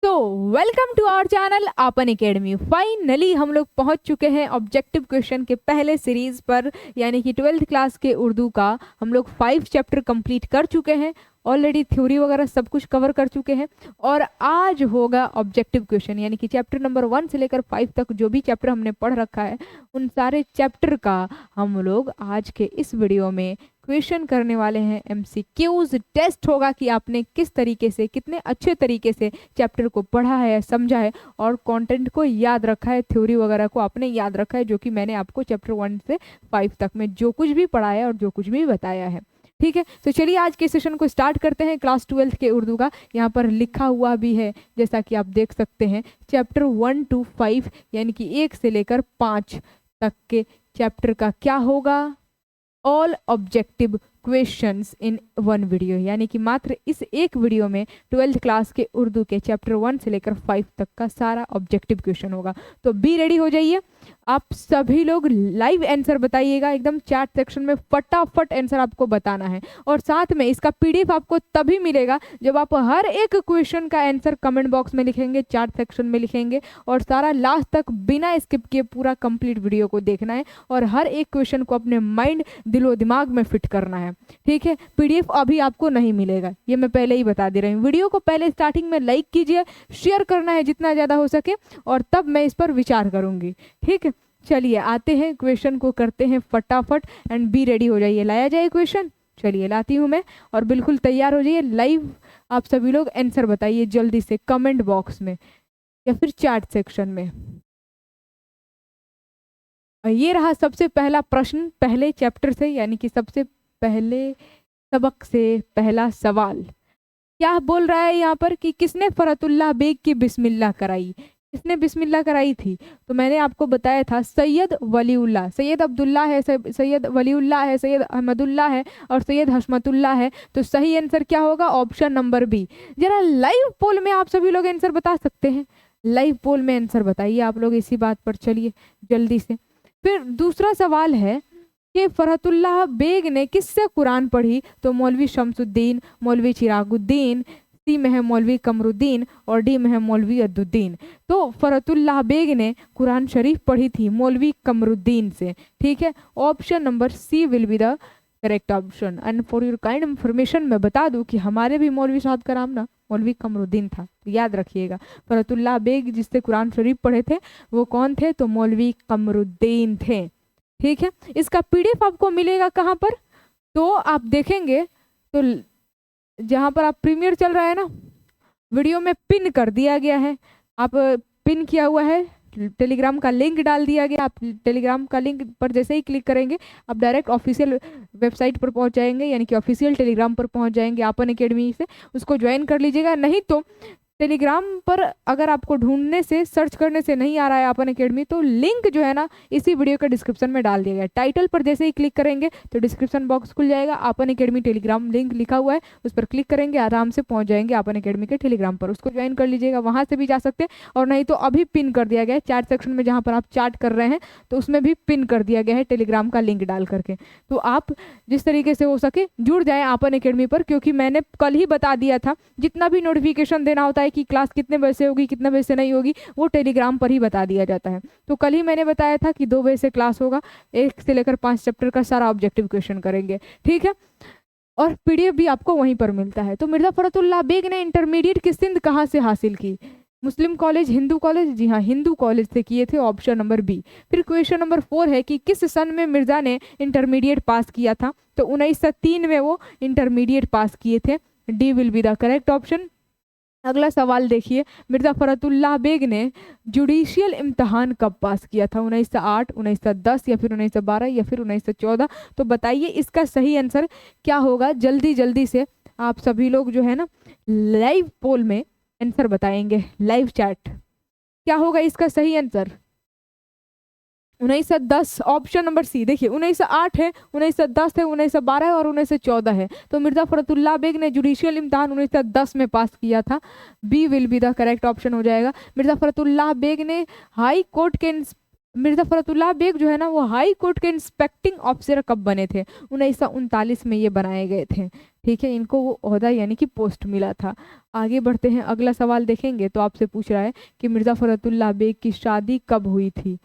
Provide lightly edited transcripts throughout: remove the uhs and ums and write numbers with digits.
तो welcome to our channel आपन academy. Finally हम लोग पहुंच चुके हैं ऑब्जेक्टिव क्वेश्चन के पहले सीरीज पर, यानी कि 12th क्लास के उर्दू का हम लोग 5 चैप्टर कंप्लीट कर चुके हैं। ऑलरेडी थ्योरी वगैरह सब कुछ कवर कर चुके हैं और आज होगा ऑब्जेक्टिव क्वेश्चन, यानी कि चैप्टर नंबर 1 से लेकर 5 तक जो भी चैप्टर हमने पढ़ रखा है उन सारे चैप्टर का हम लोग आज के इस वीडियो में क्वेश्चन करने वाले हैं। एमसीक्यूज टेस्ट होगा कि आपने किस तरीके से, कितने अच्छे तरीके से चैप्टर को पढ़ा है, समझा है और कंटेंट को याद रखा है, थ्योरी वगैरह को आपने याद रखा है, जो कि मैंने आपको चैप्टर 1 से 5 तक में जो कुछ भी पढ़ाया और जो कुछ भी बताया है। ठीक है, तो चलिए आज के सेशन को स्टार्ट करते हैं। क्लास 12th के उर्दू का यहाँ पर लिखा हुआ भी है, जैसा कि आप देख सकते हैं, चैप्टर 1 to 5 यानी कि 1 से लेकर 5 तक के चैप्टर का क्या होगा, all objective questions in one video, यानी कि मात्र इस एक वीडियो में 12th क्लास के उर्दू के चैप्टर 1 से लेकर 5 तक का सारा ऑब्जेक्टिव क्वेश्चन होगा। तो बी रेडी हो जाइए। आप सभी लोग लाइव आंसर बताइएगा, एकदम चैट सेक्शन में फटाफट आंसर आपको बताना है। और साथ में इसका पीडीएफ आपको तभी मिलेगा जब आप हर एक क्वेश्चन का आंसर कमेंट बॉक्स में लिखेंगे, चैट सेक्शन में लिखेंगे और सारा लास्ट तक बिना स्किप किए पूरा कंप्लीट वीडियो को देखना है और हर एक क्वेश्चन को अपने माइंड, दिलो दिमाग में फिट करना है। ठीक है, पीडीएफ अभी आपको नहीं मिलेगा, ये मैं पहले ही बता दे रही हूँ। वीडियो को पहले स्टार्टिंग में लाइक कीजिए, शेयर करना है जितना ज़्यादा हो सके और तब मैं इस पर विचार करूँगी। ठीक है, चलिए आते हैं क्वेश्चन को करते हैं फटाफट। एंड बी रेडी हो जाइए, लाया जाए क्वेश्चन। चलिए लाती हूँ मैं और बिल्कुल तैयार हो जाइए। लाइव आप सभी लोग आंसर बताइए जल्दी से कमेंट बॉक्स में या फिर चैट सेक्शन में। और ये रहा सबसे पहला प्रश्न पहले चैप्टर से, यानी कि सबसे पहले सबक से पहला सवाल क्या बोल रहा है यहाँ पर कि किसने फरतुल्लाह बेग की बिस्मिल्लाह कराई। किसने बिस्मिल्लाह कराई थी? तो मैंने आपको बताया था सैयद वलीउल्लाह, सैयद अब्दुल्ला है, सैयद वलीउल्लाह है, सैयद अहमदुल्लाह है और सैयद हशमतुल्लाह है। तो सही आंसर क्या होगा? Option number B. जरा लाइव पोल में आप सभी लोग आंसर बता सकते हैं, लाइव पोल में आंसर बताइए आप लोग इसी बात पर। चलिए जल्दी से। फिर दूसरा सवाल है कि फरहतुल्लाह बेग ने किससे कुरान पढ़ी? तो मौलवी शमसुद्दीन, मौलवी चिरागुद्दीन, सी में है मौलवी कमरुद्दीन और डी में है मौलवी अद्दुद्दीन। तो फरहतुल्लाह बेग ने कुरान शरीफ पढ़ी थी मौलवी कमरुद्दीन से। ठीक है, option number C will be the correct option. And for your kind information मैं बता दूं कि हमारे भी मौलवी साहब का नाम ना मौलवी कमरुद्दीन था, तो याद रखिएगा। फरहतुल्लाह बेग जिससे कुरान शरीफ पढ़े थे वो कौन थे? तो मौलवी कमरुद्दीन थे। ठीक है, इसका पीडीएफ आपको मिलेगा कहाँ पर? तो आप देखेंगे तो जहाँ पर आप प्रीमियर चल रहा है ना, वीडियो में पिन कर दिया गया है। आप पिन किया हुआ है, टेलीग्राम का लिंक डाल दिया गया। आप टेलीग्राम का लिंक पर जैसे ही क्लिक करेंगे आप डायरेक्ट ऑफिशियल वेबसाइट पर पहुंच जाएंगे, यानी कि ऑफिशियल टेलीग्राम पर पहुंच जाएंगे आपन एकेडमी से। उसको ज्वाइन कर लीजिएगा। नहीं तो टेलीग्राम पर अगर आपको ढूंढने से, सर्च करने से नहीं आ रहा है आपन एकेडमी, तो लिंक जो है ना इसी वीडियो के डिस्क्रिप्शन में डाल दिया गया है। टाइटल पर जैसे ही क्लिक करेंगे तो डिस्क्रिप्शन बॉक्स खुल जाएगा, आपन एकेडमी टेलीग्राम लिंक लिखा हुआ है, उस पर क्लिक करेंगे आराम से पहुंच जाएंगे आपन एकेडमी के टेलीग्राम पर। उसको ज्वाइन कर लीजिएगा, वहां से भी जा सकते हैं। और नहीं तो अभी पिन कर दिया गया है चैट सेक्शन में, जहाँ पर आप चैट कर रहे हैं तो उसमें भी पिन कर दिया गया है टेलीग्राम का लिंक डाल करके। तो आप जिस तरीके से हो सके जुड़ जाए आपन एकेडमी पर, क्योंकि मैंने कल ही बता दिया था जितना भी नोटिफिकेशन देना होता है कि क्लास कितने बजे से होगी, कितने बजे से नहीं होगी, वो टेलीग्राम पर ही बता दिया जाता है। तो कल ही मैंने बताया था कि 2 बजे से क्लास होगा, 1 से लेकर 5 चैप्टर का सारा ऑब्जेक्टिव क्वेश्चन करेंगे। ठीक है, और पीडीएफ भी आपको वहीं पर मिलता है। तो मिर्जा फरतुल्लाह बेग ने इंटरमीडिएट की सिंध कहाँ से हासिल की? मुस्लिम कॉलेज, हिंदू कॉलेज? जी हाँ, हिंदू कॉलेज से किए थे, ऑप्शन नंबर बी। फिर क्वेश्चन नंबर 4 है कि किस सन में मिर्जा ने इंटरमीडिएट पास किया था? तो 1903 में वो इंटरमीडिएट पास किए थे। D will be the correct option. अगला सवाल देखिए, मिर्जा फरतुल्लाह बेग ने जुडिशियल इम्तहान कब पास किया था? 1908, 1910 या फिर 1912 या फिर 1914? तो बताइए इसका सही आंसर क्या होगा? जल्दी जल्दी से आप सभी लोग जो है ना लाइव पोल में आंसर बताएंगे, लाइव चैट। क्या होगा इसका सही आंसर? 1910, ऑप्शन नंबर सी। देखिए 1908 है, 1910 है, 1912 है और 1914 है। तो मिर्जा फरतुल्लाह बेग ने जुडिशियल इम्तिहान 1910 में पास किया था। B will be the correct option हो जाएगा। मिर्जा फरतुल्लाह बेग ने हाई कोर्ट के मिर्जा फरतुल्लाह बेग जो है ना वो हाई कोर्ट के इंस्पेक्टिंग ऑफिसर कब बने थे? 1939 में ये बनाए गए थे। ठीक है, इनको वो ओहदा यानी कि पोस्ट मिला था। आगे बढ़ते हैं, अगला सवाल देखेंगे तो आपसे पूछ रहा है कि मिर्जा फरतुल्लाह बेग की शादी कब हुई थी?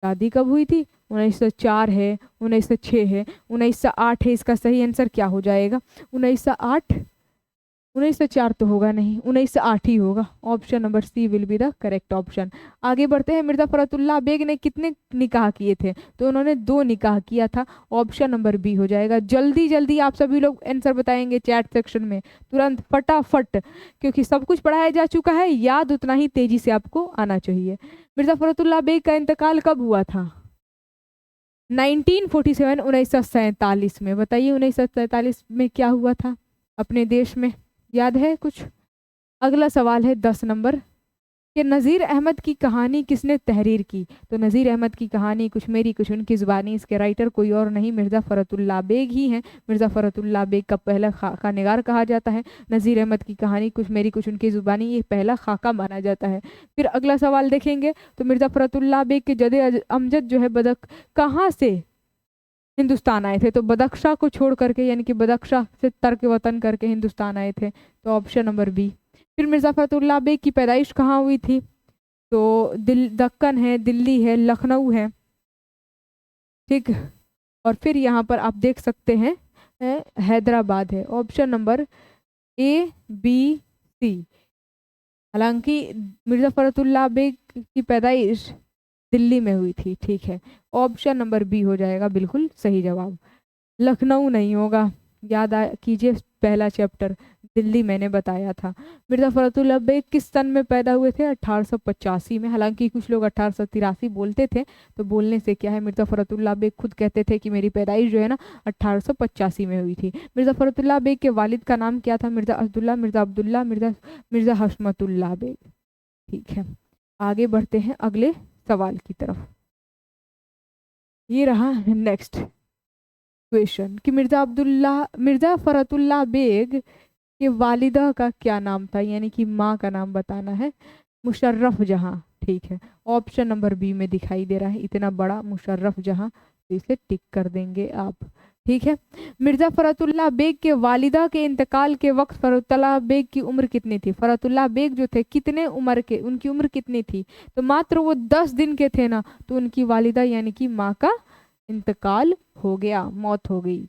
शादी कब हुई थी? 1904 है, 1906 है, 1908 है। इसका सही आंसर क्या हो जाएगा? 1908? 1904 तो होगा नहीं, 1908 ही होगा। Option number C will be the correct option. आगे बढ़ते हैं, मिर्जा फरतुल्लाह बेग ने कितने निकाह किए थे? तो उन्होंने 2 निकाह किया था। ऑप्शन नंबर बी हो जाएगा। जल्दी जल्दी आप सभी लोग आंसर बताएंगे चैट सेक्शन में, तुरंत फटाफट, क्योंकि सब कुछ पढ़ाया जा चुका है, याद उतना ही तेजी से आपको आना चाहिए। मिर्जा फरतुल्लाह बेग का इंतकाल कब हुआ था? 1947, 1947 में। बताइए 1947 में क्या हुआ था अपने देश में, याद है कुछ? अगला सवाल है 10 नंबर कि नज़ीर अहमद की कहानी किसने तहरीर की? तो नज़ीर अहमद की कहानी कुछ मेरी कुछ उनकी ज़ुबानी, इसके राइटर कोई और नहीं मिर्ज़ा फ़रतुल्लाह बेग ही हैं। मिर्ज़ा फ़रतुल्लाह बेग का पहला खाका निगार कहा जाता है। नज़ीर अहमद की कहानी कुछ मेरी कुछ उनकी ज़ुबानी ये पहला खाका माना जाता है। फिर अगला सवाल देखेंगे तो मिर्ज़ा फ़रतुल्लाह बेग के जदे अमजद जो है बदक कहाँ से हिंदुस्तान आए थे? तो बदख्शा को छोड़ करके, यानी कि बदख्शा से तर्क वतन करके हिंदुस्तान आए थे। तो ऑप्शन नंबर बी। फिर मिर्ज़ा फरतुल्लाह बेग की पैदाइश कहाँ हुई थी? तो दक्कन है, दिल्ली है, लखनऊ है। ठीक, और फिर यहाँ पर आप देख सकते हैं हैदराबाद है। Option number A B C. हालांकि मिर्ज़ा फरतुल्लाह बेग की पैदाइश दिल्ली में हुई थी। ठीक है, ऑप्शन नंबर बी हो जाएगा बिल्कुल सही जवाब। लखनऊ नहीं होगा, याद कीजिए पहला चैप्टर, दिल्ली मैंने बताया था। मिर्ज़ा फरतुल्लाह बेग किस सन में पैदा हुए थे? 1885 में। हालांकि कुछ लोग 1883 बोलते थे, तो बोलने से क्या है, मिर्ज़ा फरतुल्लाह बेग खुद कहते थे कि मेरी पैदाइश जो है ना 1885 में हुई थी। मिर्ज़ा फरतुल्लाह बेग के वालिद का नाम क्या था? मिर्ज़ा असदुल्ला, मिर्ज़ा अब्दुल्ला, मिर्ज़ा हशमतुल्लाह बेग। ठीक है, आगे बढ़ते हैं अगले सवाल की तरफ। ये रहा नेक्स्ट क्वेश्चन कि मिर्ज़ा फरतुल्लाह बेग के वालिदा का क्या नाम था, यानी कि माँ का नाम बताना है। मुशर्रफ जहां। ठीक है, ऑप्शन नंबर बी में दिखाई दे रहा है इतना बड़ा मुशर्रफ जहां, तो इसे टिक कर देंगे आप। ठीक है, मिर्ज़ा फरतुल्लाह बेग के वालिदा के इंतकाल के वक्त फरतुल्लाह बेग की उम्र कितनी थी? फरतुल्लाह बेग जो थे कितने उम्र के, उनकी उम्र कितनी थी? तो मात्र वो 10 दिन के थे ना, तो उनकी वालिदा यानी कि माँ का इंतकाल हो गया, मौत हो गई।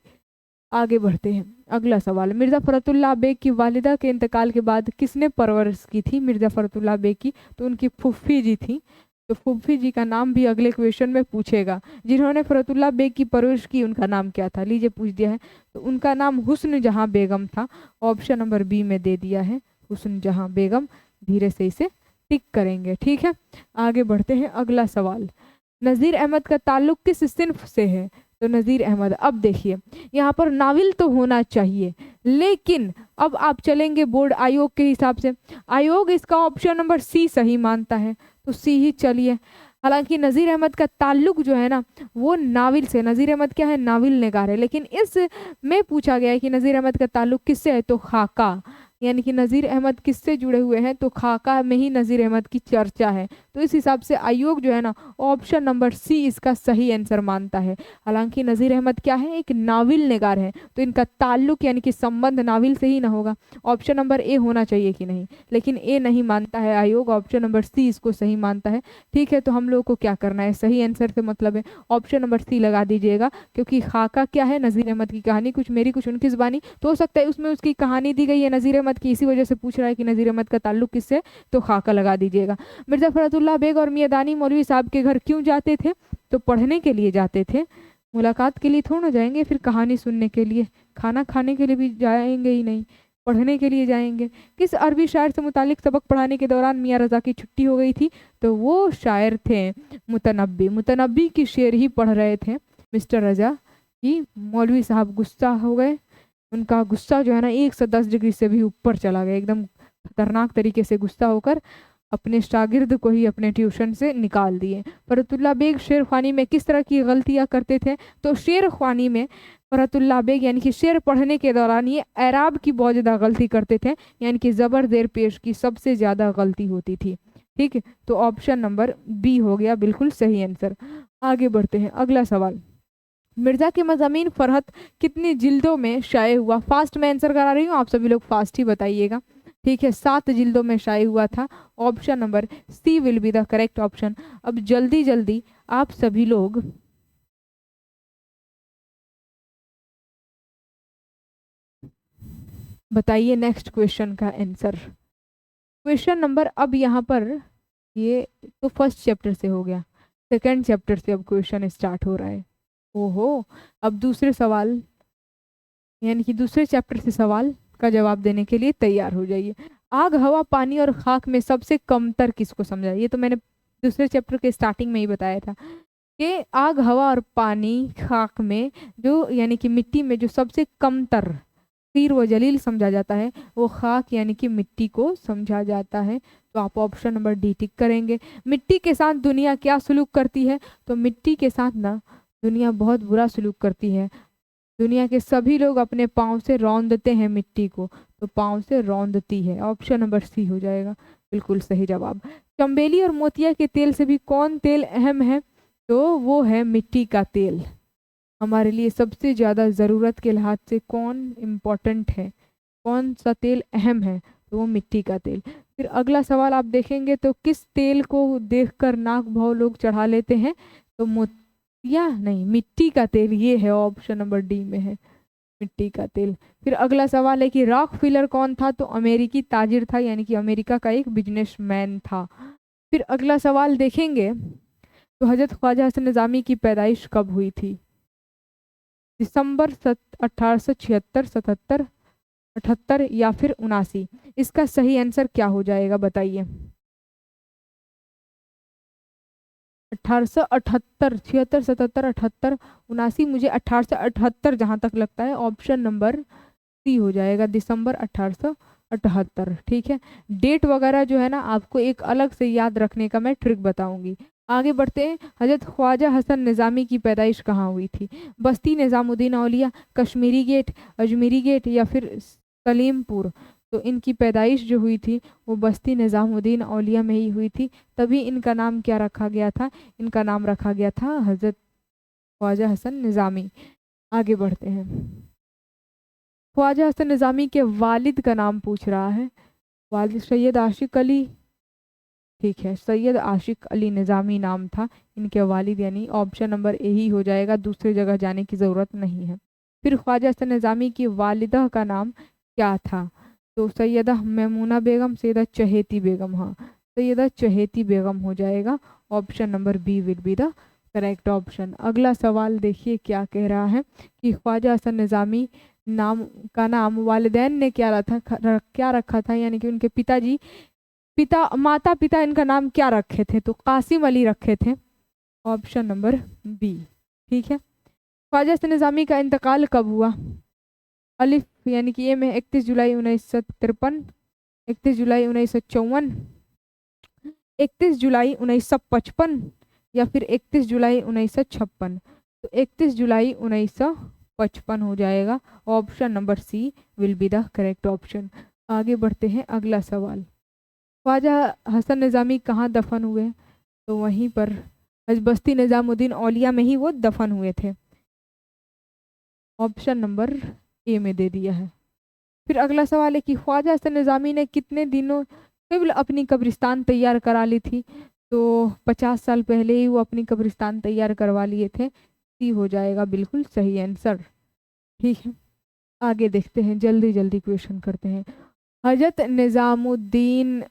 आगे बढ़ते हैं, अगला सवाल। मिर्ज़ा फरतुल्लाह बेग की वालिदा के इंतकाल के बाद किसने परवरिश की थी मिर्ज़ा फरतुल्लाह बेग की? तो उनकी फुफ्फी जी थी। तो फुफ्फी जी का नाम भी अगले क्वेश्चन में पूछेगा। जिन्होंने फरतुल्लाह बेग की परवरिश की उनका नाम क्या था? लीजिए पूछ दिया है, तो उनका नाम हुस्न जहां बेगम था। ऑप्शन नंबर बी में दे दिया है, हुस्न जहां बेगम। धीरे से इसे टिक करेंगे। ठीक है, आगे बढ़ते हैं, अगला सवाल। नज़ीर अहमद का ताल्लुक किस सिन्फ से है? तो नज़ीर अहमद, अब देखिए यहाँ पर नाविल तो होना चाहिए, लेकिन अब आप चलेंगे बोर्ड आयोग के हिसाब से। आयोग इसका ऑप्शन नंबर सी सही मानता है, तो सी ही चलिए। हालांकि नज़ीर अहमद का ताल्लुक जो है ना वो नाविल से, नज़ीर अहमद क्या है, नाविल निगार है। लेकिन इस में पूछा गया है कि नज़ीर अहमद का ताल्लुक किससे है? तो खाका, यानी कि नज़ीर अहमद किससे जुड़े हुए हैं? तो खाका में ही नज़ीर अहमद की चर्चा है। तो इस हिसाब से आयोग जो है ना ऑप्शन नंबर सी इसका सही आंसर मानता है। हालांकि नज़ीर अहमद क्या है, एक नाविल निगार है, तो इनका ताल्लुक यानी कि संबंध नाविल से ही ना होगा। ऑप्शन नंबर ए होना चाहिए कि नहीं, लेकिन ए नहीं मानता है आयोग, ऑप्शन नंबर सी इसको सही मानता है। ठीक है, तो हम लोग को क्या करना है, सही आंसर से मतलब है ऑप्शन नंबर सी लगा दीजिएगा, क्योंकि खाका क्या है, नज़ीर अहमद की कहानी कुछ मेरी कुछ उनकी ज़ुबानी। तो हो सकता है उसमें उसकी कहानी दी गई है नज़ीर अहमद की, इसी वजह से पूछ रहा है कि नज़ीर अहमद का ताल्लुक किससे, तो खाका लगा दीजिएगा। मिर्ज़ा फरतुल्लाह बेग और मियादानी मौलवी साहब के घर क्यों जाते थे? तो पढ़ने के लिए जाते थे, मुलाकात के लिए थोड़ा ना जाएंगे, फिर कहानी सुनने के लिए, खाना खाने के लिए भी जाएंगे ही नहीं, पढ़ने के लिए जाएंगे। किस अरबी शायर से मुतालिक सबक पढ़ाने के दौरान मियाँ रज़ा की छुट्टी हो गई थी? तो वो शायर थे मुतनब्बी। मुतनब्बी की शेर ही पढ़ रहे थे मिस्टर रज़ा कि मौलवी साहब गुस्सा हो गए। उनका गुस्सा जो है ना 110 डिग्री से भी ऊपर चला गया, एकदम खतरनाक तरीके से गुस्सा होकर अपने शागिर्द को ही अपने ट्यूशन से निकाल दिए। फरतुल्लाह बेग शेर ख्वानी में किस तरह की गलतियां करते थे? तो शेर ख्वानी में फरतुल्लाह बेग यानी कि शेर पढ़ने के दौरान ये एराब की बहुत ज़्यादा गलती करते थे, यानी कि ज़बर ज़ेर पेश की सबसे ज़्यादा गलती होती थी। ठीक है, तो ऑप्शन नंबर बी हो गया बिल्कुल सही आंसर। आगे बढ़ते हैं, अगला सवाल। मिर्जा के मज़ामीन फरहत कितनी जिल्दों में शाये हुआ? फास्ट में आंसर करा रही हूँ, आप सभी लोग फास्ट ही बताइएगा। ठीक है, 7 जिल्दों में शाये हुआ था। Option number C will be the correct option. अब जल्दी जल्दी आप सभी लोग बताइए नेक्स्ट क्वेश्चन का आंसर। क्वेश्चन नंबर, अब यहाँ पर ये तो फर्स्ट चैप्टर से हो गया, सेकंड चैप्टर से अब क्वेश्चन स्टार्ट हो रहा है। ओहो, अब दूसरे सवाल यानी कि दूसरे चैप्टर से सवाल का जवाब देने के लिए तैयार हो जाइए। आग, हवा, पानी और खाक में सबसे कमतर किसको समझा? ये तो मैंने दूसरे चैप्टर के स्टार्टिंग में ही बताया था कि आग, हवा और पानी, खाक में जो यानी कि मिट्टी में जो सबसे कमतर तीर व जलील समझा जाता है वो खाक यानी कि मिट्टी को समझा जाता है। तो आप ऑप्शन नंबर डी टिक करेंगे। मिट्टी के साथ दुनिया क्या सलूक करती है? तो मिट्टी के साथ ना दुनिया बहुत बुरा सलूक करती है। दुनिया के सभी लोग अपने पाँव से रौंदते हैं मिट्टी को, तो पाँव से रौंदती है। ऑप्शन नंबर सी हो जाएगा बिल्कुल सही जवाब। चंबेली और मोतिया के तेल से भी कौन तेल अहम है? तो वो है मिट्टी का तेल। हमारे लिए सबसे ज़्यादा ज़रूरत के लिहाज से कौन इम्पोर्टेंट है, कौन सा तेल अहम है? तो वो मिट्टी का तेल। फिर अगला सवाल आप देखेंगे तो किस तेल को देखकर नाक भाव लोग चढ़ा लेते हैं? तो मोतिया नहीं, मिट्टी का तेल, ये है ऑप्शन नंबर डी में है मिट्टी का तेल। फिर अगला सवाल है कि रॉकफेलर कौन था? तो अमेरिकी ताजिर था, यानी कि अमेरिका का एक बिजनेसमैन था। फिर अगला सवाल देखेंगे तो हजरत ख्वाजा हसन निज़ामी की पैदाइश कब हुई थी? दिसंबर 1876, 77, 78 या फिर 79? इसका सही आंसर क्या हो जाएगा बताइए। 1878, 76, 77, 78, 79? मुझे 1878 जहाँ तक लगता है, ऑप्शन नंबर सी हो जाएगा, दिसंबर 1878। ठीक है, डेट वगैरह जो है ना आपको एक अलग से याद रखने का मैं ट्रिक बताऊंगी। आगे बढ़ते हैं, हजरत ख्वाजा हसन निज़ामी की पैदाइश कहाँ हुई थी? बस्ती निज़ामुद्दीन औलिया, कश्मीरी गेट, अजमेरी गेट या फिर सलीमपुर? तो इनकी पैदाइश जो हुई थी वो बस्ती निज़ामुद्दीन औलिया में ही हुई थी, तभी इनका नाम क्या रखा गया था? इनका नाम रखा गया था हजरत ख्वाजा हसन निज़ामी। आगे बढ़ते हैं, ख्वाजा हसन निज़ामी के वालिद का नाम पूछ रहा है। वालिद सैयद आशिक अली, ठीक है, सैयद आशिक अली निज़ामी नाम था इनके वालिद, यानी ऑप्शन नंबर ए ही हो जाएगा, दूसरी जगह जाने की ज़रूरत नहीं है। फिर ख्वाजा हसन निज़ामी की वालिदा का नाम क्या था? तो सैयदा मैमूना बेगम, सैयदा चहेती बेगम, हाँ सैयदा चहेती बेगम हो जाएगा। Option number B will be the correct option. अगला सवाल देखिए क्या कह रहा है कि ख्वाजा हसन निज़ामी नाम का नाम वालिदैन ने क्या रखा था, यानी कि उनके पिताजी माता पिता इनका नाम क्या रखे थे? तो कासिम अली रखे थे, ऑप्शन नंबर बी। ठीक है, ख्वाजा हसन निज़ामी का इंतकाल कब हुआ? अलिफ यानी कि ए में 31 जुलाई 1953, 31 जुलाई 1954, 31 जुलाई 1955 या फिर 31 जुलाई 1956? तो 31 जुलाई 1955 हो जाएगा, option number C will be the correct option. आगे बढ़ते हैं, अगला सवाल। ख्वाजा हसन निज़ामी कहाँ दफन हुए? तो वहीं पर बस्ती निज़ामुद्दीन औलिया में ही वो दफन हुए थे, ऑप्शन नंबर ए में दे दिया है। फिर अगला सवाल है कि ख्वाजा हसन निज़ामी ने कितने दिनों कबल अपनी कब्रिस्तान तैयार करा ली थी? तो 50 साल पहले ही वो अपनी कब्रिस्तान तैयार करवा लिए थे, सी हो जाएगा बिल्कुल सही आंसर। ठीक है, आगे देखते हैं, जल्दी जल्दी क्वेश्चन करते हैं। हजरत निज़ामुद्दीन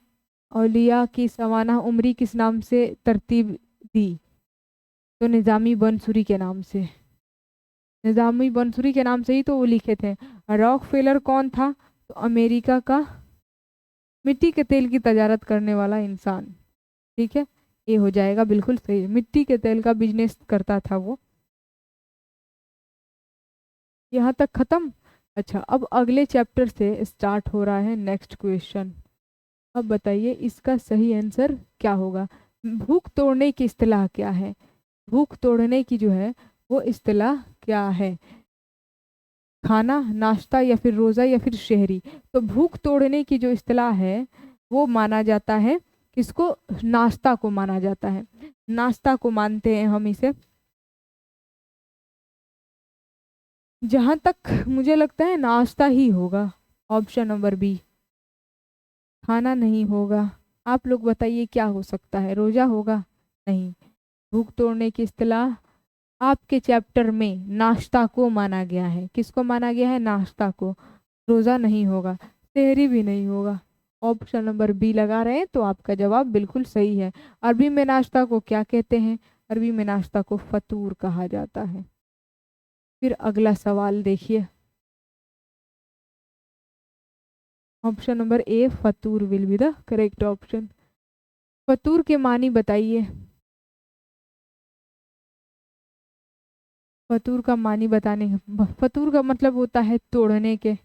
औलिया की सवाना उम्री किस नाम से तरतीब दी? तो निज़ामी बंसुरी के नाम से, निज़ामी बंसुरी के नाम से ही तो वो लिखे थे। रॉकफेलर कौन था? तो अमेरिका का मिट्टी के तेल की तजारत करने वाला इंसान। ठीक है, ये हो जाएगा बिल्कुल सही, मिट्टी के तेल का बिजनेस करता था वो। यहाँ तक खत्म। अच्छा, अब अगले चैप्टर से स्टार्ट हो रहा है नेक्स्ट क्वेश्चन। अब बताइए इसका सही आंसर क्या होगा? भूख तोड़ने की इस्तिलाह क्या है? भूख तोड़ने की जो है वो इस्तिलाह क्या है? खाना, नाश्ता या फिर रोज़ा या फिर शहरी? तो भूख तोड़ने की जो इस्तिलाह है वो माना जाता है किसको? नाश्ता को माना जाता है, नाश्ता को मानते हैं हम इसे। जहां तक मुझे लगता है नाश्ता ही होगा, ऑप्शन नंबर बी, खाना नहीं होगा। आप लोग बताइए क्या हो सकता है? रोजा होगा? नहीं। भूख तोड़ने की इस्तिलाह आपके चैप्टर में नाश्ता को माना गया है। किसको माना गया है? नाश्ता को। रोजा नहीं होगा, सेहरी भी नहीं होगा। ऑप्शन नंबर बी लगा रहे हैं तो आपका जवाब बिल्कुल सही है। अरबी में नाश्ता को क्या कहते हैं? अरबी में नाश्ता को फतूर कहा जाता है। फिर अगला सवाल देखिए, ऑप्शन नंबर ए फतूर will be the correct option. फतूर के मानी बताइए। फतूर का मानी बताने, फतूर का मतलब होता है तोड़ने के।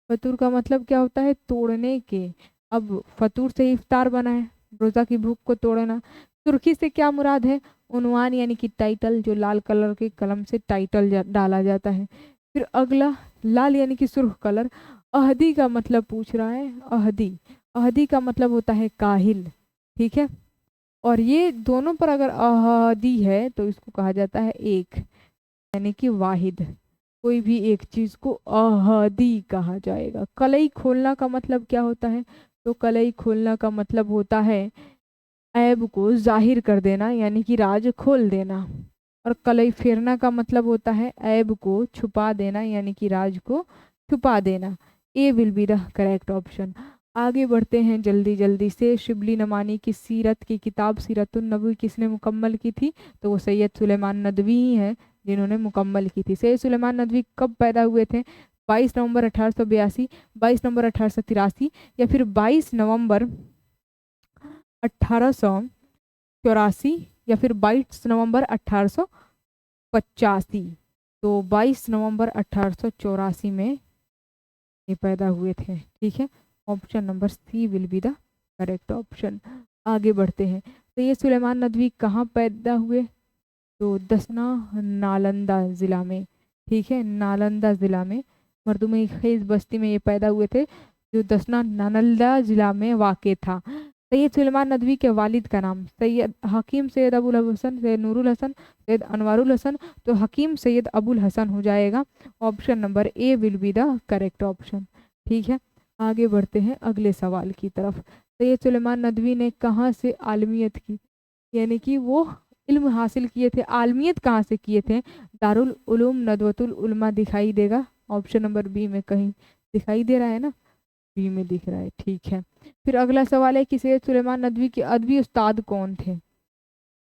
फतूर का मतलब क्या होता है? तोड़ने के। अब फतूर से इफ्तार बना है, रोजा की भूख को तोड़ना। सुर्खी से क्या मुराद है? उन्वान यानी कि टाइटल, जो लाल कलर के कलम से टाइटल डाला जाता है। फिर अगला, लाल यानी कि सुर्ख कलर। अहदी का मतलब पूछ रहा है, अहदी। अहदी का मतलब होता है काहिल, ठीक है। और ये दोनों पर अगर अहदी है तो इसको कहा जाता है एक, यानी कि वाहिद। कोई भी एक चीज को अहदी कहा जाएगा। कलई खोलना का मतलब क्या होता है? तो कलई खोलना का मतलब होता है ऐब को जाहिर कर देना, यानी कि राज खोल देना। और कलई फेरना का मतलब होता है ऐब को छुपा देना, यानी कि राज को छुपा देना। A will be the correct option. आगे बढ़ते हैं जल्दी जल्दी से। शिबली नमानी की सीरत की किताब सीरतुन नबवी किसने मुकम्मल की थी? तो वो सैयद सुलेमान नदवी ही है जिन्होंने मुकम्मल की थी। सैयद सुलेमान नदवी कब पैदा हुए थे? 22 नवंबर 1882, 22 नवंबर 1883, या फिर 22 नवंबर 1884, या फिर 22 नवंबर 1885। तो 22 नवंबर 1884 में ये पैदा हुए थे, ठीक है। Option number C will be the correct option. आगे बढ़ते हैं। तो ये सुलेमान नदवी कहाँ पैदा हुए? तो दसना नालंदा ज़िला में, ठीक है, नालंदा ज़िला में मरदुम खेज बस्ती में ये पैदा हुए थे, जो दसना नालंदा ज़िला में वाक़ था। सैयद सुलेमान नदवी के वालिद का नाम सैयद हकीम सैयद अबुल हसन, सैयद नूरुल हसन, सैयद अनवारुल हसन। तो हकीम सैयद अबुल हसन हो जाएगा। Option number A will be the correct option, ठीक है। आगे बढ़ते हैं अगले सवाल की तरफ। सैयद सुलेमान नदवी ने कहाँ से आलमियत की, यानी कि वो इल्म हासिल किए थे? आलमियत कहाँ से किए थे? दारुल उलूम नदवतुल उलमा दिखाई देगा, ऑप्शन नंबर बी में कहीं दिखाई दे रहा है ना? बी में दिख रहा है, ठीक है। फिर अगला सवाल है कि सैयद सुलेमान नदवी के अदबी उस्ताद कौन थे?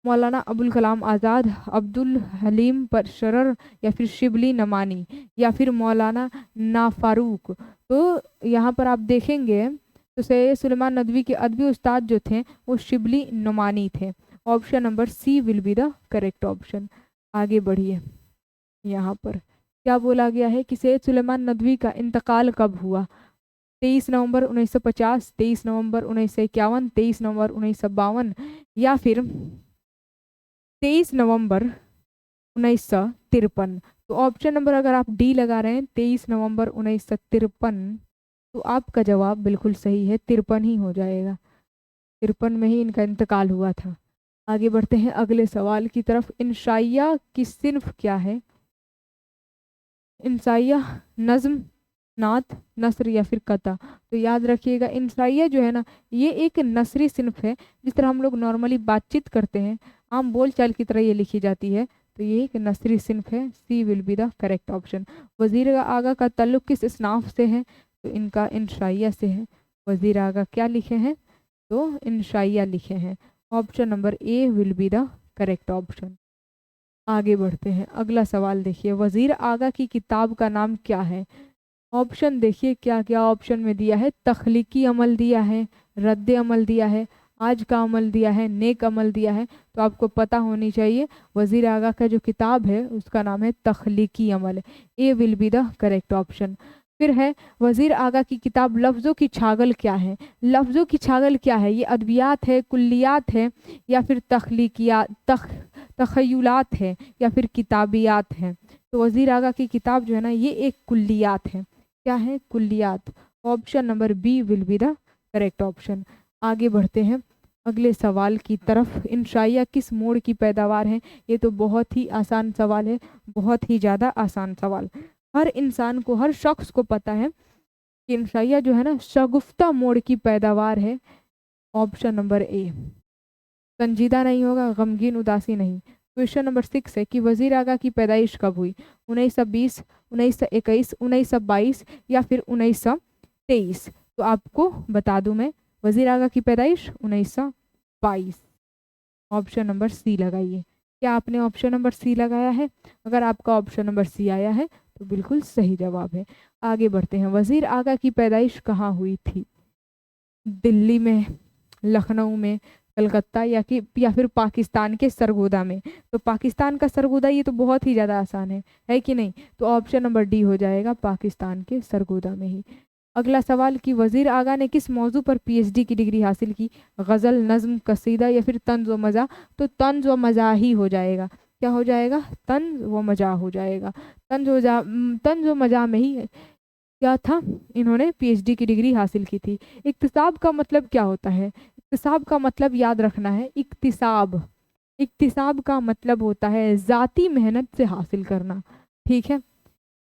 मौलाना अबुल कलाम आज़ाद, अब्दुल हलीम परशरर, या फिर शिबली नमानी, या फिर मौलाना ना फारूक। तो यहाँ पर आप देखेंगे तो सैयद सुलेमान नदवी के अदबी उस्ताद जो थे वो शिबली नमानी थे। Option number C will be the correct option. आगे बढ़िए, यहाँ पर क्या बोला गया है कि सैयद सुलेमान नदवी का इंतकाल कब हुआ? 23 नवंबर 1950, 23 नवंबर 1951, 23 नवंबर 1952, या फिर 23 नवंबर 1953। तो ऑप्शन नंबर अगर आप डी लगा रहे हैं 23 नवंबर 1953, तो आपका जवाब बिल्कुल सही है, 53 ही हो जाएगा। 53 में ही इनका इंतकाल हुआ था। आगे बढ़ते हैं अगले सवाल की तरफ। इंशाइया की सिन्फ क्या है? इंसाइया, नज्म, नात, नसर, या फिर कता। तो याद रखिएगा इंसाइया जो है ना, ये एक नसरी सिन्फ है। जिस तरह हम लोग नॉर्मली बातचीत करते हैं, आम बोलचाल की तरह ये लिखी जाती है, तो ये एक नसरी सिन्फ है। C will be the correct option. वजीर आगा का ताल्लुक किस इसनाफ से है? तो इनका इंशाइया से है। वजीर आगा क्या लिखे हैं? तो इंशाइया लिखे हैं। Option number A will be the correct option. आगे बढ़ते हैं अगला सवाल देखिए। वजीर आगा की किताब का नाम क्या है? ऑप्शन देखिए क्या क्या ऑप्शन में दिया है। तख्लीकी अमल दिया है, रद्द अमल दिया है, आज का अमल दिया है, नेक अमल दिया है। तो आपको पता होनी चाहिए वजीर आगा का जो किताब है उसका नाम है तख्लीकी अमल। A will be the correct option. फिर है वजीर आगा की किताब लफ्ज़ों की छागल क्या है? लफ्ज़ों की छागल क्या है? ये अदबियात है, कुल्लियात है, या फिर तखयुलात है, या फिर किताबियात है? तो वजीर आगा की किताब जो है ना, ये एक कुल्लियात है। क्या है? कुल्लियात। Option number B will be the correct option. आगे बढ़ते हैं अगले सवाल की तरफ। इंशाइया किस मोड़ की पैदावार है? ये तो बहुत ही आसान सवाल है, बहुत ही ज़्यादा आसान सवाल। हर इंसान को, हर शख्स को पता है कि इंशाइया जो है ना शगुफ्ता मोड़ की पैदावार है। ऑप्शन नंबर ए। संजीदा नहीं होगा, गमगीन उदासी नहीं। क्वेश्चन नंबर 6 है कि वजीर आगा की पैदाइश कब हुई? 1920, 1921, 1922 या फिर 1923? तो आपको बता दूं मैं, वजीर आगा की पैदाइश 1922। ऑप्शन नंबर सी लगाइए। क्या आपने ऑप्शन नंबर सी लगाया है? अगर आपका ऑप्शन नंबर सी आया है तो बिल्कुल सही जवाब है। आगे बढ़ते हैं। वजीर आगा की पैदाइश कहाँ हुई थी? दिल्ली में, लखनऊ में, कलकत्ता या फिर पाकिस्तान के सरगोदा में? तो पाकिस्तान का सरगोदा, ये तो बहुत ही ज़्यादा आसान है कि नहीं? तो ऑप्शन नंबर डी हो जाएगा, पाकिस्तान के सरगोदा में ही। अगला सवाल कि वजीर आगा ने किस मौजू पर पीएचडी की डिग्री हासिल की? गज़ल, नज़्म, कसीदा या फिर तंज व मज़ा? तो तंज व मज़ा ही हो जाएगा। क्या हो जाएगा? तंज व मज़ा हो जाएगा। तंज व मज़ा में ही क्या था, इन्होंने पीएचडी की डिग्री हासिल की थी। इक्तिसाब का मतलब क्या होता है? इक्तिसाब का मतलब याद रखना है, इक्तिसाब, इक्तिसाब का मतलब होता है ज़ाती मेहनत से हासिल करना। ठीक है,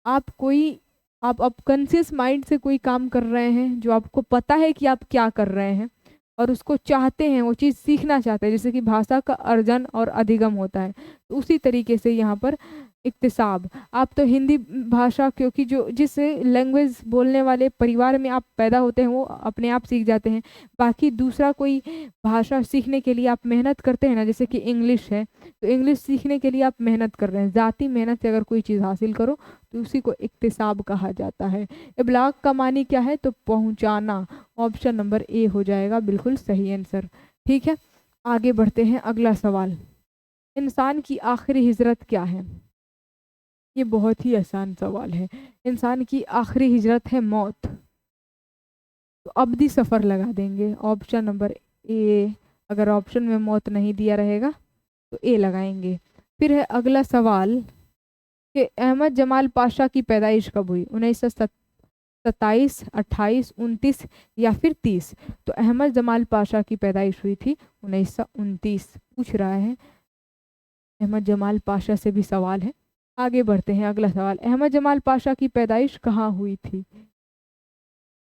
आप अब कॉन्शियस माइंड से कोई काम कर रहे हैं जो आपको पता है कि आप क्या कर रहे हैं और उसको चाहते हैं, वो चीज़ सीखना चाहते हैं, जैसे कि भाषा का अर्जन और अधिगम होता है, तो उसी तरीके से यहाँ पर इक्तिसाब। आप तो हिंदी भाषा, क्योंकि जो जिस लैंग्वेज बोलने वाले परिवार में आप पैदा होते हैं वो अपने आप सीख जाते हैं। बाकी दूसरा कोई भाषा सीखने के लिए आप मेहनत करते हैं ना, जैसे कि इंग्लिश है, तो इंग्लिश सीखने के लिए आप मेहनत कर रहे हैं। ज़ाती मेहनत से अगर कोई चीज़ हासिल करो तो उसी को इक्तिसाब कहा जाता है। इबलाग का मानी क्या है? तो पहुँचाना। ऑप्शन नंबर ए हो जाएगा बिल्कुल सही आंसर। ठीक है, आगे बढ़ते हैं। अगला सवाल, इंसान की आखिरी हिजरत क्या है? ये बहुत ही आसान सवाल है। इंसान की आखिरी हिजरत है मौत। तो अब्दी सफ़र लगा देंगे, ऑप्शन नंबर ए। अगर ऑप्शन में मौत नहीं दिया रहेगा तो ए लगाएंगे। फिर है अगला सवाल कि अहमद जमाल पाशा की पैदाइश कब हुई? 1927, 28, 29 या फिर 30? तो अहमद जमाल पाशा की पैदाइश हुई थी 1929। पूछ रहा है अहमद जमाल पाशा से भी सवाल है। आगे बढ़ते हैं। अगला सवाल, अहमद जमाल पाशा की पैदाइश कहाँ हुई थी?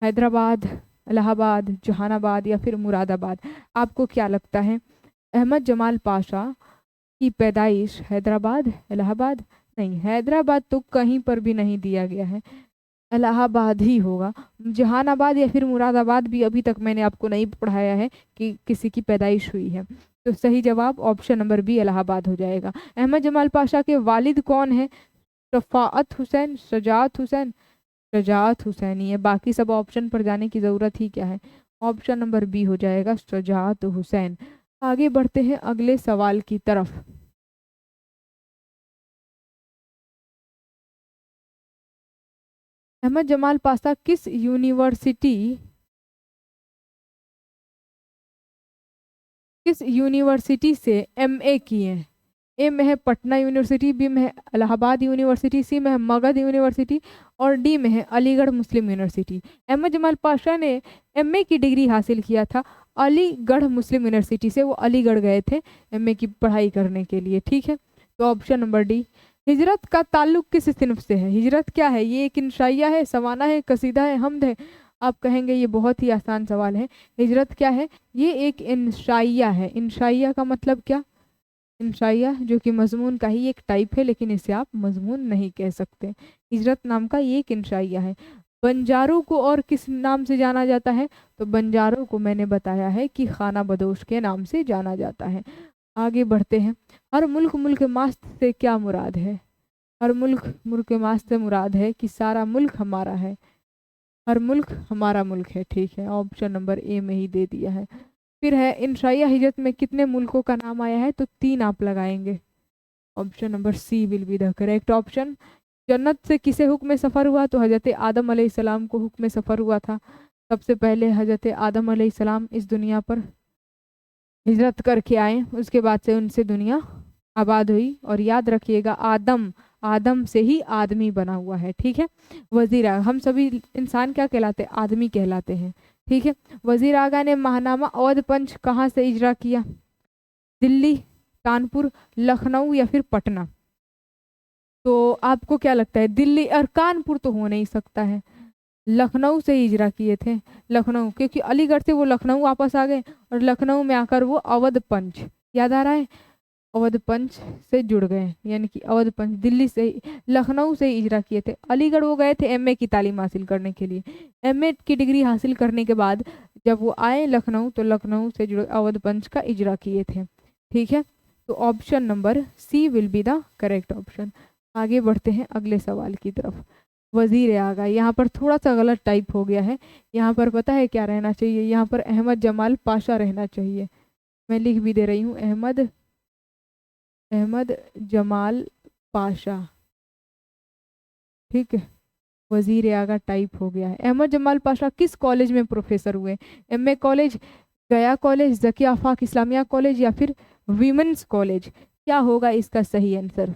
हैदराबाद, इलाहाबाद, जहानाबाद या फिर मुरादाबाद? आपको क्या लगता है, अहमद जमाल पाशा की पैदाइश हैदराबाद, इलाहाबाद? नहीं, हैदराबाद तो कहीं पर भी नहीं दिया गया है, इलाहाबाद ही होगा। जहानाबाद या फिर मुरादाबाद भी अभी तक मैंने आपको नहीं पढ़ाया है कि किसी की पैदाइश हुई है। तो सही जवाब ऑप्शन नंबर बी, इलाहाबाद हो जाएगा। अहमद जमाल पाशा के वालिद कौन है? शफाअत हुसैन, शजाअत हुसैन? शजाअत हुसैन ही है। बाकी सब ऑप्शन पर जाने की ज़रूरत ही क्या है? ऑप्शन नंबर बी हो जाएगा, शजाअत हुसैन। आगे बढ़ते हैं अगले सवाल की तरफ। अहमद जमाल पाशा किस यूनिवर्सिटी से एमए किए हैं? ए में है पटना यूनिवर्सिटी, बी में है इलाहाबाद यूनिवर्सिटी, सी में है मगध यूनिवर्सिटी और डी में है अलीगढ़ मुस्लिम यूनिवर्सिटी। अहमद जमाल पाशा ने एमए की डिग्री हासिल किया था अलीगढ़ मुस्लिम यूनिवर्सिटी से। वो अलीगढ़ गए थे एमए की पढ़ाई करने के लिए। ठीक है, तो ऑप्शन नंबर डी। हिजरत का ताल्लुक किस सिनफ से है? हिजरत क्या है? ये एक इंशाइया है, सवाना है, कसीदा है, हमद है? आप कहेंगे ये बहुत ही आसान सवाल है। हिजरत क्या है? ये एक इंशाइया है। इंशाइया का मतलब क्या? इंशाइया जो कि मजमून का ही एक टाइप है, लेकिन इसे आप मजमून नहीं कह सकते। हिजरत नाम का ये एक इंशाइया है। बंजारों को और किस नाम से जाना जाता है? तो बंजारों को मैंने बताया है कि खाना बदोश के नाम से जाना जाता है। आगे बढ़ते हैं। हर मुल्क मुल्क मास्त से क्या मुराद है? हर मुल्क मुल्क मास्त से मुराद है कि सारा मुल्क हमारा है। हर मुल्क हमारा मुल्क है। ठीक है, ऑप्शन नंबर ए में ही दे दिया है। फिर है इंशाइया हिजरत में कितने मुल्कों का नाम आया है? तो 3 आप लगाएंगे। Option number C will be the correct option. जन्नत से किसे हुक्म सफ़र हुआ? तो हज़रत आदम अलैहिस्सलाम को हुक्म सफ़र हुआ था। सबसे पहले हज़रत आदम अलैहिस्सलाम इस दुनिया पर हिजरत करके आए, उसके बाद से उनसे दुनिया आबाद हुई। और याद रखिएगा, आदम आदम से ही आदमी बना हुआ है। ठीक है, वजीर आगा, हम सभी इंसान क्या कहलाते हैं? आदमी कहलाते हैं। ठीक है, वजीर आगा ने महानामा अवध पंच कहाँ से इजरा किया? दिल्ली, कानपुर, लखनऊ या फिर पटना? तो आपको क्या लगता है? दिल्ली और कानपुर तो हो नहीं सकता है, लखनऊ से ही इजरा किए थे। लखनऊ, क्योंकि अलीगढ़ से वो लखनऊ वापस आ गए और लखनऊ में आकर वो अवध पंच, याद आ रहा है, अवध पंच से जुड़ गए, यानी कि अवध पंच दिल्ली से, लखनऊ से ही इजरा किए थे। अलीगढ़ वो गए थे एमए की तालीम हासिल करने के लिए। एमए की डिग्री हासिल करने के बाद जब वो आए लखनऊ, तो लखनऊ से जुड़े अवध पंच का इजरा किए थे। ठीक है, तो option number C will be the correct option. आगे बढ़ते हैं अगले सवाल की तरफ। वजीर आगा, यहाँ पर थोड़ा सा गलत टाइप हो गया है। यहाँ पर पता है क्या रहना चाहिए? यहाँ पर अहमद जमाल पाशा रहना चाहिए। मैं लिख भी दे रही हूँ, अहमद जमाल पाशा। ठीक है, वजीर आगा टाइप हो गया है। अहमद जमाल पाशा किस कॉलेज में प्रोफेसर हुए? एमए कॉलेज, गया कॉलेज, ज़किया आफाक इस्लामिया कॉलेज या फिर वीमेंस कॉलेज? क्या होगा इसका सही आंसर?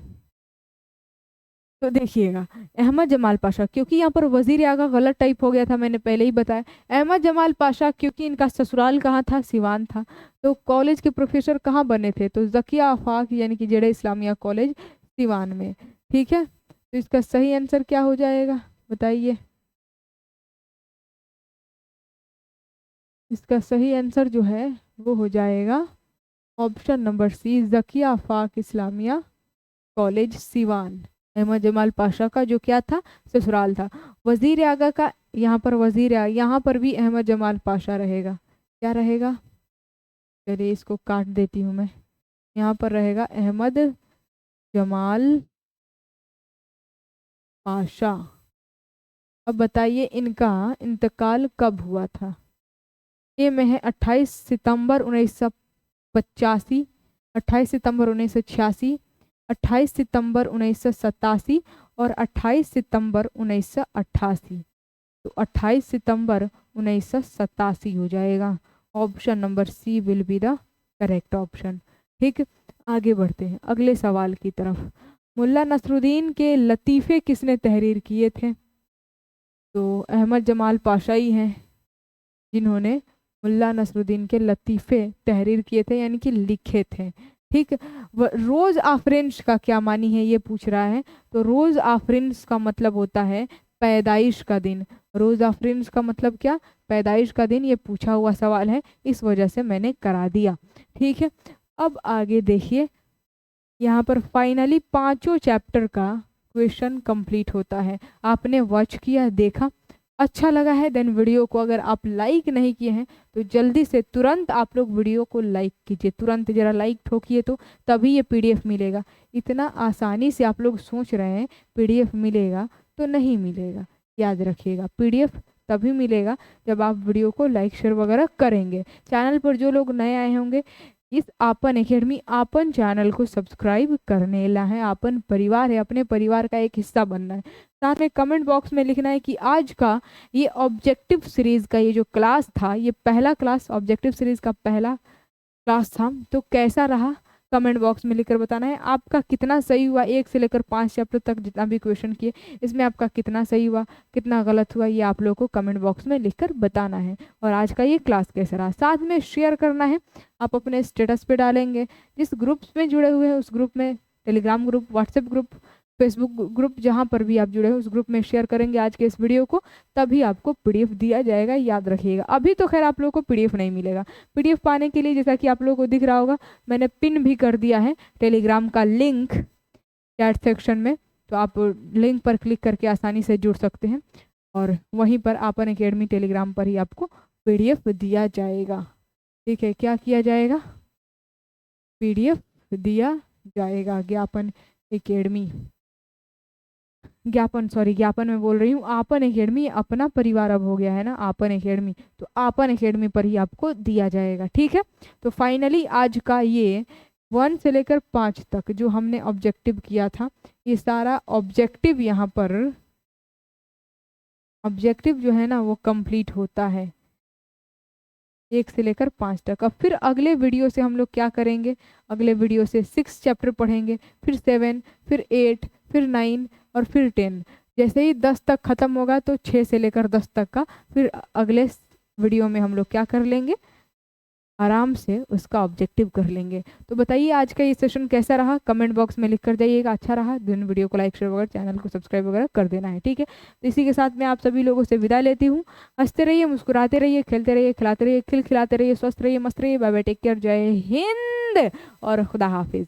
तो देखिएगा, अहमद जमाल पाशा, क्योंकि यहाँ पर वजीर आगा गलत टाइप हो गया था, मैंने पहले ही बताया। अहमद जमाल पाशा क्योंकि इनका ससुराल कहाँ था? सिवान था। तो कॉलेज के प्रोफेसर कहाँ बने थे? तो ज़किया आफाक यानी कि जेडे इस्लामिया कॉलेज सिवान में। ठीक है, तो इसका सही आंसर क्या हो जाएगा बताइए? इसका सही आंसर जो है वो हो जाएगा ऑप्शन नंबर सी, ज़किया आफाक इस्लामिया कॉलेज सिवान। अहमद जमाल पाशा का जो क्या था? ससुराल था। वजीर आगा का यहाँ पर यहाँ पर भी अहमद जमाल पाशा रहेगा। क्या रहेगा? चलिए इसको काट देती हूँ मैं। यहाँ पर रहेगा अहमद जमाल पाशा। अब बताइए इनका इंतकाल कब हुआ था? ये में है 28 सितंबर 1985, 28 सितंबर 1986, 28 सितंबर 1987 और 28 सितंबर 1988। तो 28 सितंबर 1987 हो जाएगा। Option number C will be the correct option. ठीक, आगे बढ़ते हैं अगले सवाल की तरफ। मुल्ला नसरुद्दीन के लतीफ़े किसने तहरीर किए थे? तो अहमद जमाल पाशा ही हैं जिन्होंने मुल्ला नसरुद्दीन के लतीफ़े तहरीर किए थे, यानी कि लिखे थे। ठीक, रोज़ आफरिन्स का क्या मानी है ये पूछ रहा है। तो रोज़ आफरिन्स का मतलब होता है पैदाइश का दिन। रोज़ आफरिन्स का मतलब क्या? पैदाइश का दिन। ये पूछा हुआ सवाल है, इस वजह से मैंने करा दिया। ठीक है, अब आगे देखिए, यहाँ पर फाइनली पांचों चैप्टर का क्वेश्चन कंप्लीट होता है। आपने वॉच किया, देखा, अच्छा लगा है देन वीडियो को अगर आप लाइक नहीं किए हैं तो जल्दी से तुरंत आप लोग वीडियो को लाइक कीजिए, तुरंत जरा लाइक ठोकिए, तो तभी ये पीडीएफ मिलेगा। इतना आसानी से आप लोग सोच रहे हैं पीडीएफ मिलेगा, तो नहीं मिलेगा। याद रखिएगा, पीडीएफ तभी मिलेगा जब आप वीडियो को लाइक शेयर वगैरह करेंगे। चैनल पर जो लोग नए आए होंगे, इस आपन एकेडमी आपन चैनल को सब्सक्राइब करने ला है। आपन परिवार है, अपने परिवार का एक हिस्सा बनना है। साथ में कमेंट बॉक्स में लिखना है कि आज का ये ऑब्जेक्टिव सीरीज़ का ये जो क्लास था, ये पहला क्लास, ऑब्जेक्टिव सीरीज़ का पहला क्लास था, तो कैसा रहा कमेंट बॉक्स में लिखकर बताना है। आपका कितना सही हुआ, 1 से लेकर 5 चैप्टर तक जितना भी क्वेश्चन किए, इसमें आपका कितना सही हुआ, कितना गलत हुआ, ये आप लोगों को कमेंट बॉक्स में लिखकर बताना है। और आज का ये क्लास कैसा रहा साथ में शेयर करना है। आप अपने स्टेटस पे डालेंगे, जिस ग्रुप्स में जुड़े हुए हैं उस ग्रुप में, Telegram group, WhatsApp group, Facebook group, जहाँ पर भी आप जुड़े हो उस ग्रुप में शेयर करेंगे आज के इस वीडियो को, तभी आपको पीडीएफ दिया जाएगा। याद रखिएगा, अभी तो खैर आप लोगों को पीडीएफ नहीं मिलेगा। पीडीएफ पाने के लिए जैसा कि आप लोगों को दिख रहा होगा, मैंने पिन भी कर दिया है टेलीग्राम का लिंक चैट सेक्शन में, तो आप लिंक पर क्लिक करके आसानी से जुड़ सकते हैं और वहीं पर आपन एकेडमी टेलीग्राम पर ही आपको पीडीएफ दिया जाएगा। ठीक है, क्या किया जाएगा? पीडीएफ दिया जाएगा। ज्ञापन एकेडमी, ज्ञापन में बोल रही हूँ, आपन एकेडमी अपना परिवार अब हो गया है ना, आपन एकेडमी, तो आपन एकेडमी पर ही आपको दिया जाएगा। ठीक है, तो फाइनली आज का ये 1 से लेकर 5 तक जो हमने ऑब्जेक्टिव किया था, ये सारा ऑब्जेक्टिव यहाँ पर ऑब्जेक्टिव जो है ना वो कंप्लीट होता है 1 से लेकर 5 तक। अब फिर अगले वीडियो से हम लोग क्या करेंगे, अगले वीडियो से 6 चैप्टर पढ़ेंगे, फिर 7, फिर 8, फिर 9 और फिर 10। जैसे ही 10 तक ख़त्म होगा तो 6 से लेकर 10 तक का फिर अगले वीडियो में हम लोग क्या कर लेंगे, आराम से उसका ऑब्जेक्टिव कर लेंगे। तो बताइए आज का ये सेशन कैसा रहा, कमेंट बॉक्स में लिख कर जाइएगा। अच्छा रहा दिन वीडियो को लाइक शेयर वगैरह, चैनल को सब्सक्राइब वगैरह कर देना है, ठीक है। तो इसी के साथ मैं आप सभी लोगों से विदा लेती हूँ। हंसते रहिए, मुस्कुराते रहिए, खेलते रहिए, खिलाते रहिए, खिलखिलाते रहिए, स्वस्थ रहिए, मस्त रहिए। बाय बाय, टेक केयर, जय हिंद और खुदा हाफिज़।